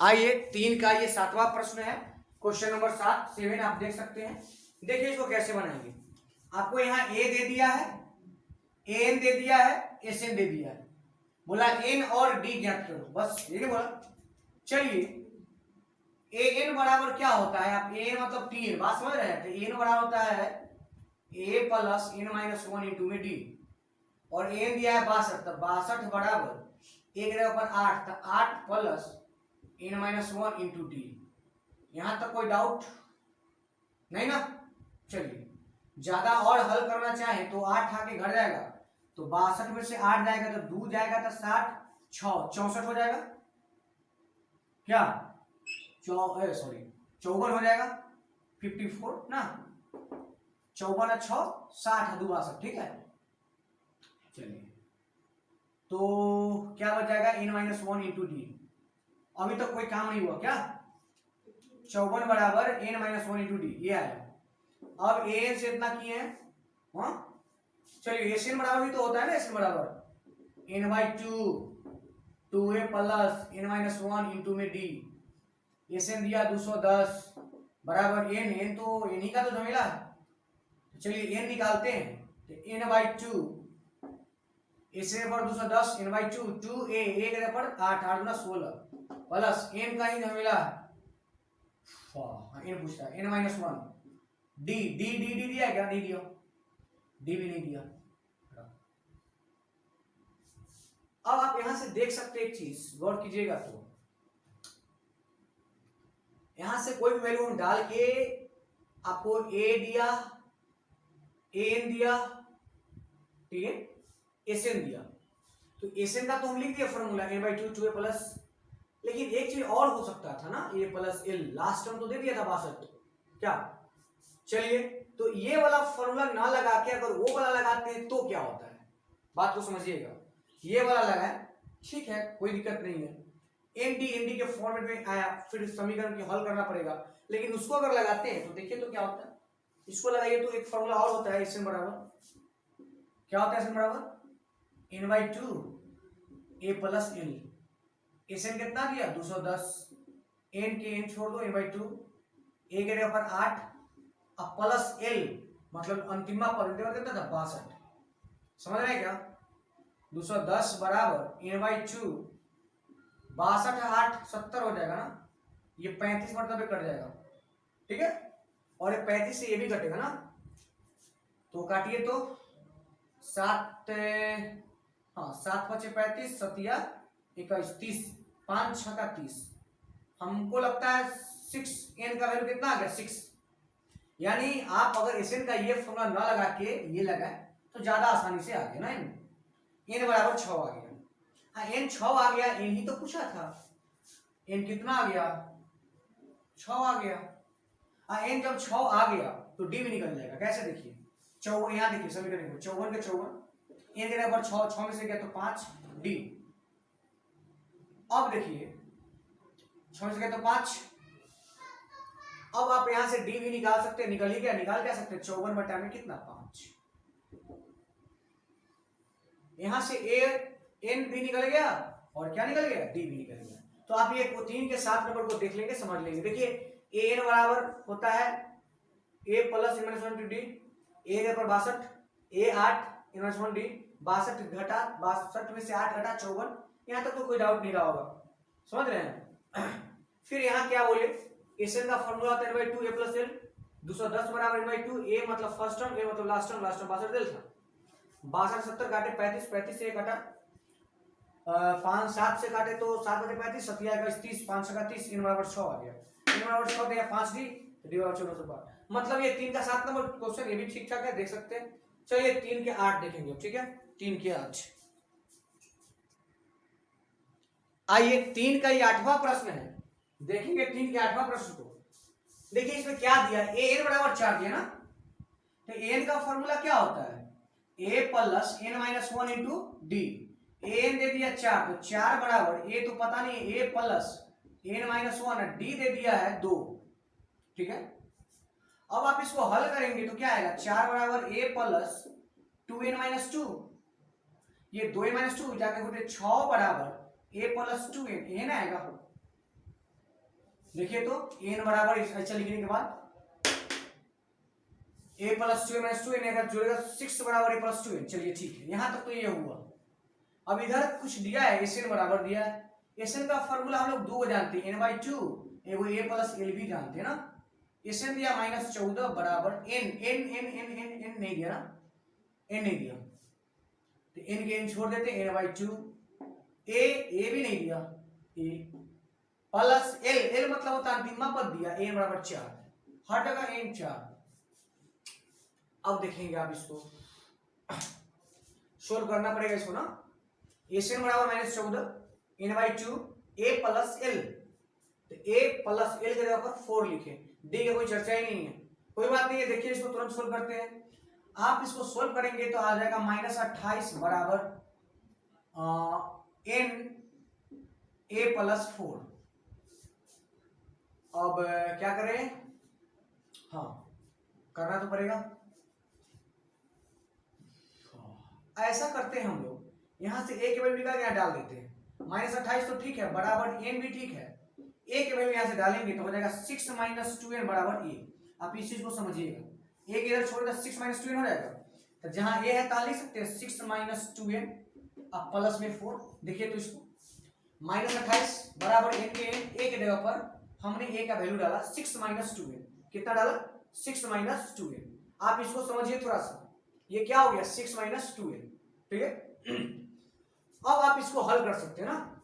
आइए 3 का ये 7वां प्रश्न है, क्वेश्चन नंबर 7 आप देख सकते हैं। देखिए इसको कैसे बनाएंगे। आपको यहाँ ए दे दिया है, एन दे दिया है, एस एन दे दिया है, बोला एन और डी ज्ञात करो, बस ये नहीं बोला। चलिए ए एन बराबर क्या होता है, आप ए मतलब टी एन, बात समझ रहे हैं। तो एन बराबर होता है A plus N minus 1 into में डी, और एन दिया है 62, तो 62 बराबर एक जगह पर 8, तो 8 plus N minus 1 into d. यहां तक कोई डाउट नहीं ना। चलिए ज्यादा और हल करना चाहे तो 8 आके घर जाएगा, तो 62 में से 8 जाएगा तो 2 जाएगा, तो 60 6 64 हो जाएगा क्या, सॉरी 54 हो जाएगा, 54 ना, 54 और 6 60 और 2 62। ठीक है, चलिए तो क्या बचाएगा एन माइनस 1 इंटू डी। अभी तक कोई काम नहीं हुआ क्या, 54 बराबर एन माइनस 1 इंटू डी ये आया। अब एन से इतना किए हैं, हाँ चलिए एस एन बराबर भी तो होता है ना, एस एन बराबर n by 2 a plus N minus 1 into में डी। एस एन दिया 210 बराबर एन, एन तो एन ही का तो झमेला है, तो चलिए एन निकालते हैं। तो एन बाई 2 एस एन पर 210 एन बाई 2 2 ए एक पर 8 8 गुना 16 प्लस एन का ही झमेला है, एन पूछता है n minus 1 d d d d दिया क्या, नहीं दिया, डी भी नहीं दिया। अब आप यहां से देख सकते एक चीज गौर कीजिएगा, तो यहां से कोई भी वैल्यू हम डाल के आपको ए दिया, एन दिया, ठीक है, एस एन दिया, तो एस एन का तो हम लिख दिया formula n by 2 2 a plus, लेकिन एक चीज और हो सकता था ना, a plus l last term तो दे दिया था 62 क्या। चलिए तो ये वाला फॉर्मूला ना लगा के अगर वो वाला लगाते हैं तो क्या होता है, बात को समझिएगा। ये वाला लगाए ठीक है, कोई दिक्कत नहीं है, एन डी के फॉर्मेट में आया, फिर समीकरण की हल करना पड़ेगा, लेकिन उसको अगर लगाते हैं तो देखिए तो क्या होता है। इसको लगाइए तो एक फॉर्मूला और होता है, एस एन बराबर क्या होता है, एस एन बराबर n by 2 a plus l. S n कितना दिया 210, एन के एन छोड़ दो, एन बाई 2 ए के जगह पर 8 अब प्लस एल मतलब अंतिमा पद कितना था 62, समझ रहे हैं क्या। 210 बराबर एन बाई 2 62 8 70 हो जाएगा ना, ये 35 मतलब कट जाएगा, ठीक है, और ये 35 से ये भी कटेगा ना, तो काटिए तो 7 हाँ 7 5 35 7 21 30 5 6 का 30, हमको लगता है 6 एन का वैल्यू कितना आ गया 6। यानी आप अगर एस एन का ये फॉर्मूला ना लगा के ये लगाए तो ज्यादा आसानी से आ गया ना, एन बराबर 6 आ गया। हाँ एन 6 आ गया, एन ही तो पूछा था, एन कितना आ गया 6 आ गया। हाँ एन जब 6 आ गया तो डी भी निकल जाएगा, कैसे देखिए 54, यहाँ देखिए समीकरण 54 के 54 एन के बराबर 6 6 में से गया तो 5 डी। अब देखिए 6 में से गया तो 5, अब आप यहां से डी भी निकाल सकते हैं, निकल ही गया, निकाल क्या सकते हैं 54 बटा में कितना 5, यहां से ए एन भी निकल गया और क्या निकल गया डी भी निकल गया। तो आप ये 3 के 7 नंबर को देख लेंगे, समझ लेंगे। देखिए ए एन बराबर होता है A plus N minus 1 D, ए के पर 62 ए 8 एन माइनस 1 डी, 62 घटा 62 में से 8 घटा 54, यहां तक तो कोई डाउट नहीं रहा होगा, समझ रहे हैं। फिर यहां क्या बोले, एस एन का फॉर्मूला होता है n by 2 a plus L, 210 बराबर n by 2 a मतलब फर्स्ट टर्म, a मतलब लास्ट टर्म, लास्ट टर्म 62 दिल था, 62 70 काटे 35 35 से कटा 5 7 से काटे तो 7 बटे 35 7 का 30 5 का 30 n बराबर 6 आ गया, n बराबर 6 दिया 5 डी डी बराबर 14 मतलब ये 3 का 7 नंबर क्वेश्चन ये भी ठीक ठाक है, देख सकते हैं। चलिए 3 के 8 देखेंगे, ठीक है 3 के 8। आइए 3 का ये 8वां प्रश्न है, देखेंगे 3 के 8वां प्रश्न को। देखिए इसमें क्या दिया, ए एन बराबर 4 दिया ना, तो एन का फॉर्मूला क्या होता है A plus N minus 1 into D, N दे दिया 4, तो 4 बराबर ए तो पता नहीं A plus N minus 1, D दे दिया है 2। ठीक है, अब आप इसको हल करेंगे तो क्या आएगा, 4 बराबर ए प्लस 2n माइनस 2, ये 2n माइनस 2 जाके होते 6 बराबर ए प्लस 2n, एन आएगा। देखिए तो एन बराबर ऐसा लिखने के बाद ए प्लस 2n माइनस 2n अगर जोड़ेगा 6 बराबर ए प्लस 2n। चलिए ठीक है, यहां तक तो ये हुआ। अब इधर कुछ दिया है, एसएन बराबर दिया है। एसएन का फार्मूला हम लोग दो जानते हैं, n/2, एगो ए प्लस एल भी जानते हैं ना। एसएन दिया -14 बराबर n, n नहीं दिया ना, n नहीं दिया तो n के n छोड़ देते, n/2, ए भी नहीं दिया, ए प्लस एल मतलब होता है अंतिम पद दिया, n बराबर 4, हर जगह n 4। अब देखेंगे आप इसको सोल्व करना पड़ेगा इसको ना। एसएन बराबर -14 n/2 a प्लस एल, तो a प्लस एल के जगह पर 4 लिखे, डी की कोई चर्चा ही नहीं है, कोई बात नहीं है। देखिए इसको तुरंत सोल्व करते हैं। आप इसको सोल्व करेंगे तो आ जाएगा -28 बराबर n a प्लस 4। अब क्या करें, हाँ करना तो पड़ेगा। ऐसा करते हैं हम लोग, यहां से a के वैल्यू निकाल के यहाँ डाल देते हैं। -28 तो ठीक है, बराबर n भी ठीक है, a के वैल्यू यहां से डालेंगे तो हो जाएगा 6 - 2n बराबर a। आप इस चीज को समझिएगा, a के इधर छोड़कर 6 - 2n हो जाएगा, तो जहां a है ताल लिख सकते हैं 6 - 2n, अब प्लस में 4। देखिए तो इसको -28 बराबर n के n, a के जगह पर हमने a का वैल्यू डाला 6 - 2n, कितना डाला 6 - 2n। आप इसको समझिए थोड़ा सा, ये क्या हो गया 6 - 2n, ठीक है। अब आप इसको हल कर सकते हैं ना,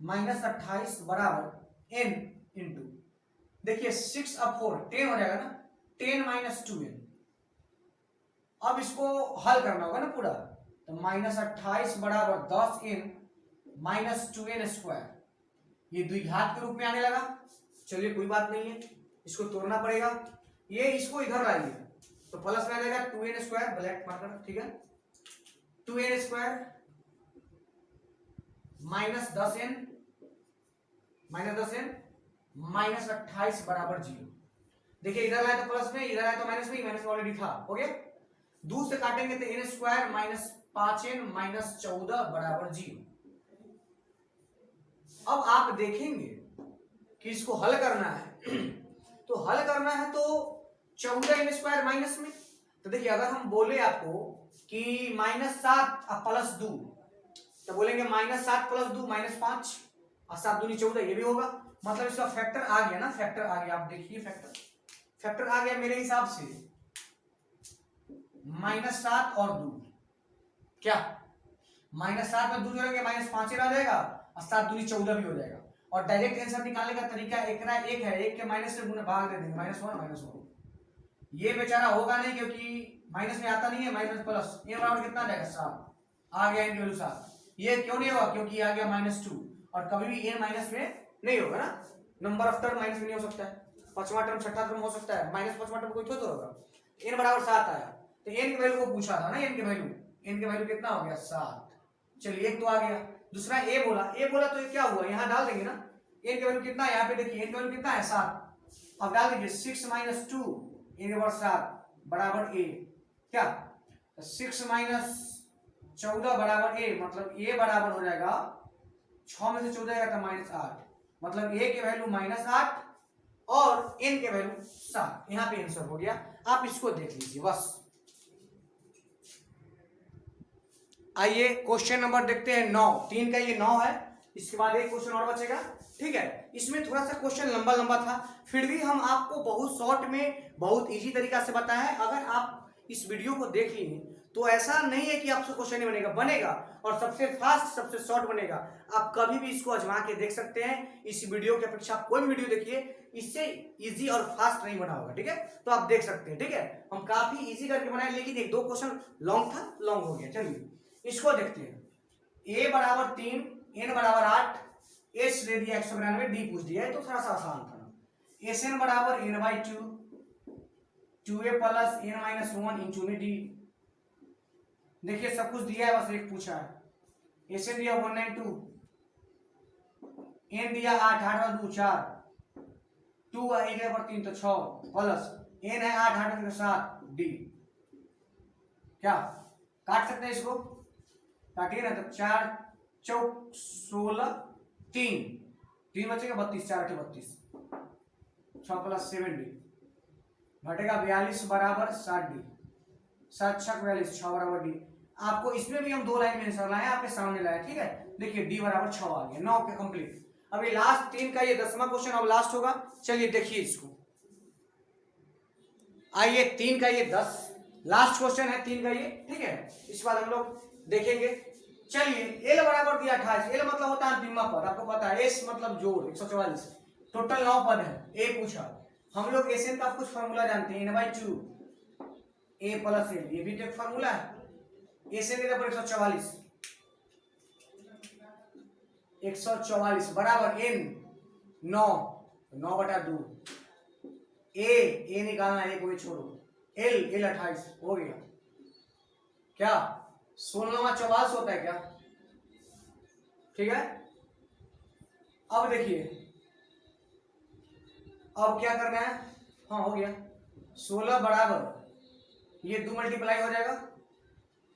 -28 बराबर n इंटू, देखिए 6 अब 4 10 हो जाएगा ना, 10 - 2n। अब इसको हल करना होगा ना पूरा, तो -28 बराबर 10n - 2n स्क्वायर, ये द्विघात के रूप में आने लगा। चलिए कोई बात नहीं है, इसको तोड़ना पड़ेगा, ये इसको इधर लाइए तो प्लस में आ जाएगा 2n स्क्वायर, ब्लैक मार्कर, ठीक है, 2n स्क्वायर -10n -28 बराबर 0। देखिए इधर लाए तो प्लस में, इधर आए तो माइनस में, माइनस ऑलरेडी था, हो गया। दूर से काटेंगे तो n स्क्वायर -5n -14 बराबर 0। अब आप देखेंगे कि इसको हल करना है तो हल करना है तो 14n स्क्वायर माइनस में, तो देखिए अगर हम बोले आपको कि -7 +2 तो बोलेंगे -7 + 2 -5 और 7 दूनी 14, ये भी होगा, मतलब इसका फैक्टर आ गया ना, फैक्टर आ गया। आप देखिए फैक्टर आ गया मेरे हिसाब से -7 और 2, क्या -7 में 2 जोड़ेंगे -5 आ जाएगा और 7 दूनी 14 भी हो जाएगा। और डायरेक्ट आंसर निकालने का तरीका एक है, एक के माइनस से गुना भाग दे देंगे, -1 ये बेचारा होगा नहीं क्योंकि माइनस में आता नहीं है, माइनस प्लस, ये बराबर कितना आ जाएगा 7, आ गया इनकी वैल्यू 7। ये क्यों नहीं होगा, क्योंकि आ गया -2, और कभी भी n माइनस में नहीं होगा ना, नंबर ऑफ टर्म माइनस में नहीं हो सकता है, पांचवा टर्म छठा टर्म हो सकता है, -5वां टर्म कोई थोड़ा होगा। n बराबर 7 आया, तो n की वैल्यू को पूछा था ना, n की वैल्यू कितना हो गया 7। चलिए एक तो आ गया, दूसरा a बोला तो ये क्या हुआ, यहाँ डाल देंगे ना, n की वैल्यू कितना है, यहाँ पे देखिए n की वैल्यू कितना है 7, अब डाल दीजिए 6 - 2 n बराबर 7 बराबर a, क्या 6 - 14 बराबर a, मतलब a बराबर हो जाएगा 6 में से 14 जाएगा तो -8, मतलब a के वैल्यू -8 और n के वैल्यू 7। यहाँ पे आंसर हो गया, आप इसको देख लीजिए बस। आइए क्वेश्चन नंबर देखते हैं 9, 3 का ये 9 है, इसके बाद एक क्वेश्चन और बचेगा, ठीक है। इसमें थोड़ा सा क्वेश्चन लंबा था, फिर भी हम आपको बहुत शॉर्ट में बहुत इजी तरीका से बताया है। अगर आप इस वीडियो को देख लिए तो ऐसा नहीं है कि आपसे क्वेश्चन नहीं बनेगा, और सबसे फास्ट सबसे शॉर्ट बनेगा। आप कभी भी इसको आजमा के देख सकते हैं, इस वीडियो की अपेक्षा कोई भी वीडियो देखिए, इससे इजी और फास्ट नहीं बना होगा, ठीक है, तो आप देख सकते हैं, ठीक है। हम काफी इजी करके बनाए, लेकिन एक दो क्वेश्चन लॉन्ग था, लॉन्ग हो गया। चलिए इसको देखते हैं, a बराबर 3 n बराबर 8 s दे दिया 192, d पूछ दिया है तो थोड़ा सा आसान था ना। sn बराबर n/2 2a plus n - 1 into में d, देखिए सब कुछ दिया है, बस एक पूछा है एस एन दिया 192, एन दिया 8, 8 और 2 4, 2 1 पर 3 तो 6 प्लस एन है 8, 8 और 7 डी। क्या काट सकते हैं इसको? काटिए ना, तो 4 चौक 16, 3 बचेगा 32, 4 32, 6 प्लस 7 डी घटेगा 42 बराबर 60 डी। 7 6 42, 6 बराबर डी। आपको इसमें भी हम 2 लाइन में आंसर लाए, आपके सामने लाए, ठीक है। देखिए डी बराबर 6 आ गया। 9 के कंप्लीट। अभी लास्ट 3 का ये 10वां क्वेश्चन अब लास्ट होगा। चलिए देखिए इसको, आइए 3 का ये 10 लास्ट क्वेश्चन है, 3 का ये, ठीक है। इस बार हम लोग देखेंगे। चलिए एल बराबर दिया 28, एल मतलब होता है अंतिम पद, आपको पता है। एस मतलब जोड़ 144, टोटल 9 पद है। ए पूछा, हम लोग एस एन का कुछ फॉर्मूला जानते हैं, n/2 ए प्लस एल, ये भी तो एक फॉर्मूला है। एस एन 144 बराबर एन 9/2, ए निकालना, ए कोई छोड़ो, एल 28 हो गया। क्या 16वां 44 होता है क्या? ठीक है। अब देखिए, अब क्या करना है? हाँ हो गया। 16 बराबर ये 2 मल्टीप्लाई हो जाएगा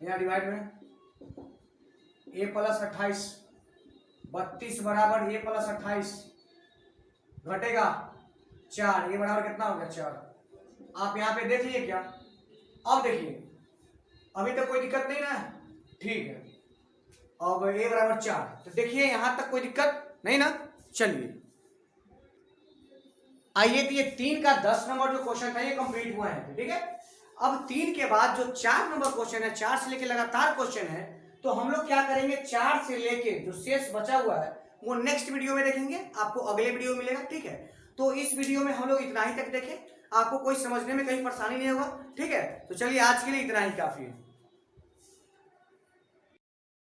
यहाँ डिवाइड में, ए प्लस 28, 32 बराबर ए प्लस 28 घटेगा 4, ये बराबर कितना हो गया 4। आप यहाँ पे देख लिए क्या? अब देखिए, अभी तक कोई दिक्कत नहीं ना? ठीक है। अब ए बराबर 4, तो देखिए यहां तक कोई दिक्कत नहीं ना? चलिए आइए, तो ये 3 का 10 नंबर जो क्वेश्चन था ये कंप्लीट हुआ है, ठीक है। अब 3 के बाद जो 4 नंबर क्वेश्चन है, 4 से लेके लगातार क्वेश्चन है, तो हम लोग क्या करेंगे, 4 से लेके जो शेष बचा हुआ है वो नेक्स्ट वीडियो में देखेंगे, आपको अगले वीडियो मिलेगा, ठीक है। तो इस वीडियो में हम लोग इतना ही तक देखें, आपको कोई समझने में कहीं परेशानी नहीं होगा, ठीक है। तो चलिए आज के लिए इतना ही काफी है।